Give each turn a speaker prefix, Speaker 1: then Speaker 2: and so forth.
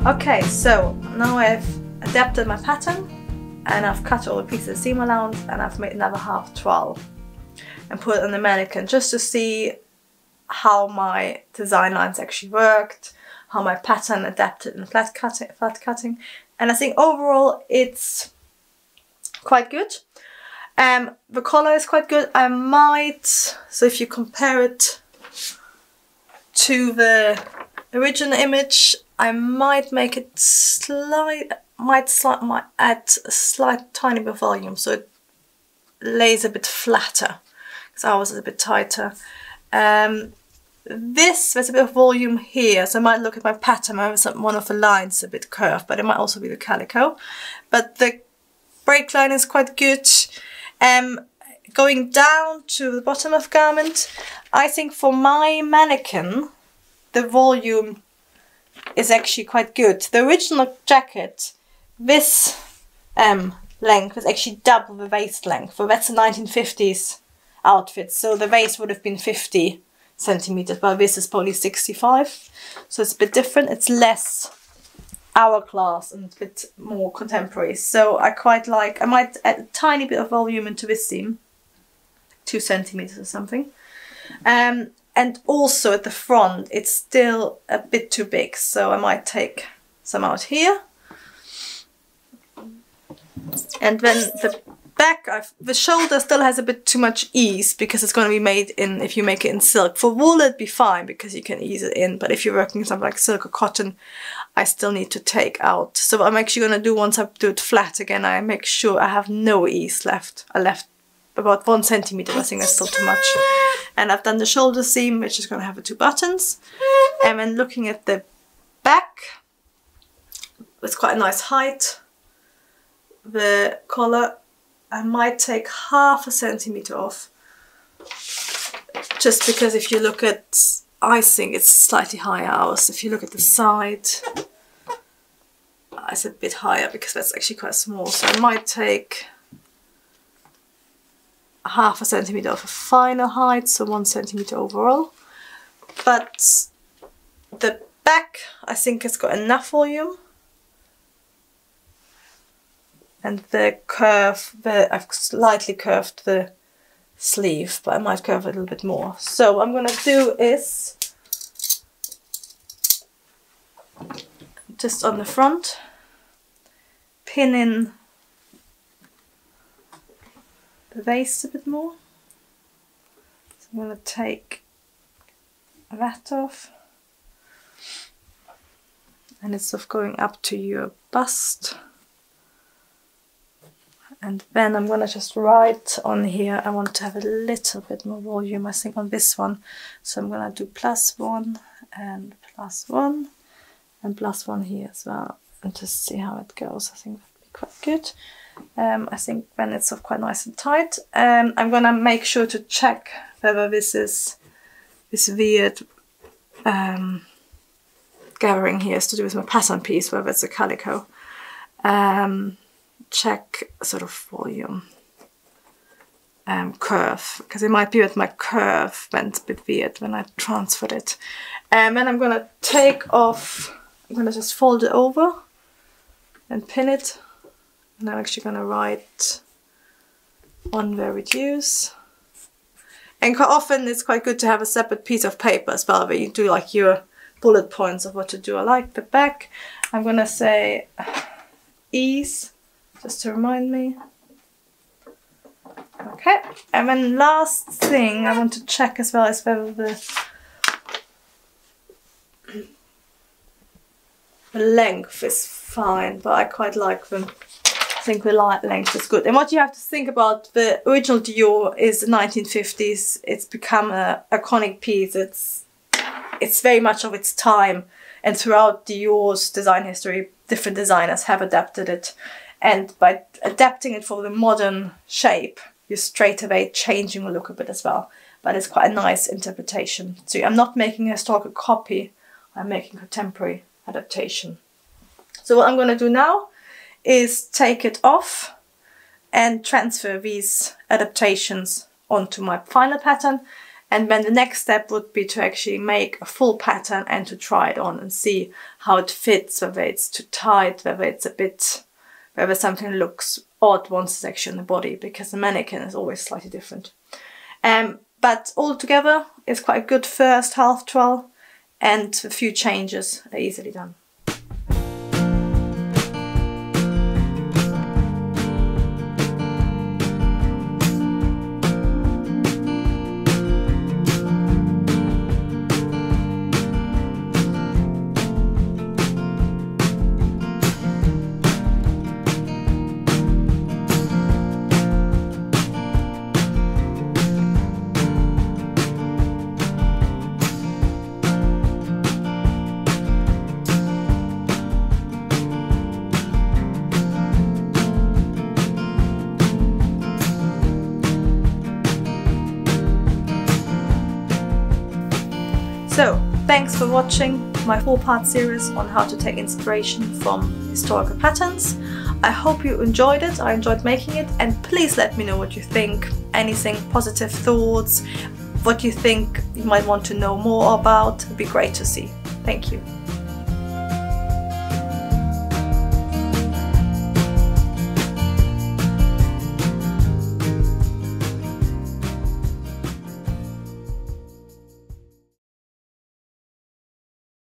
Speaker 1: Okay, so now I've adapted my pattern and I've cut all the pieces of seam allowance and I've made another half trowel and put it on the mannequin just to see how my design lines actually worked, how my pattern adapted in flat cutting, and I think overall it's quite good. The color is quite good. I might, so if you compare it to the original image, I might make it might add a slight tiny bit of volume so it lays a bit flatter because ours is a bit tighter. There's a bit of volume here, so I might look at my pattern. One of the lines a bit curved, but it might also be the calico. But the break line is quite good. Going down to the bottom of garment, I think for my mannequin, the volume is actually quite good. The original jacket, this length was actually double the waist length. So that's a 1950s outfit. So the waist would have been 50 centimeters, but this is probably 65. So it's a bit different. It's less hourglass and a bit more contemporary. So I quite like, I might add a tiny bit of volume into this seam, 2 centimeters or something. And also at the front, it's still a bit too big. So I might take some out here. And then the back, the shoulder still has a bit too much ease because it's going to be made in, if you make it in silk. For wool it'd be fine because you can ease it in, but if you're working something like silk or cotton, I still need to take out. So I'm actually going to do, once I do it flat again, I make sure I have no ease left. I left about 1 centimeter, I think that's still too much. And I've done the shoulder seam, which is going to have the 2 buttons. And then looking at the back, it's quite a nice height. The collar, I might take ½ centimeter off, just because if you look at icing, it's slightly higher ours. If you look at the side, it's a bit higher because that's actually quite small. So I might take ½ centimeter of a final height, so 1 centimeter overall. But the back, I think, has got enough volume. And the curve, I've slightly curved the sleeve, but I might curve it a little bit more. So what I'm going to do is, just on the front, pin in the waist a bit more. So I'm going to take that off. And it's sort of going up to your bust. And then I'm going to just write on here, I want to have a little bit more volume, I think, on this one. So I'm going to do +1 and +1 and +1 here as well. And just see how it goes. I think that would be quite good. I think then it's sort of quite nice and tight. I'm going to make sure to check whether this is, this weird gathering here is to do with my pattern piece, whether it's a calico. Check sort of volume, curve, because it might be that my curve went a bit weird when I transferred it. And then I'm going to take off, I'm going to just fold it over and pin it. And I'm actually going to write on where reduce. And quite often it's quite good to have a separate piece of paper as well, where you do like your bullet points of what to do. I like the back. I'm going to say ease, just to remind me. Okay, and then last thing I want to check as well is whether the length is fine, but I quite like them. I think the length is good. And what you have to think about, the original Dior is the 1950s. It's become an iconic piece. It's very much of its time, and throughout Dior's design history, different designers have adapted it. And by adapting it for the modern shape, you're straight away changing the look a bit as well. But it's quite a nice interpretation. So I'm not making a historical copy, I'm making contemporary adaptation. So what I'm going to do now is take it off and transfer these adaptations onto my final pattern. And then the next step would be to actually make a full pattern and to try it on and see how it fits, whether it's too tight, whether it's a bit, whether something looks odd once it's actually on the body, because the mannequin is always slightly different. But altogether, it's quite a good first half trial, and a few changes are easily done. So, thanks for watching my 4-part series on how to take inspiration from historical patterns. I hope you enjoyed it, I enjoyed making it, and please let me know what you think. Anything, positive thoughts, what you think you might want to know more about, would be great to see. Thank you.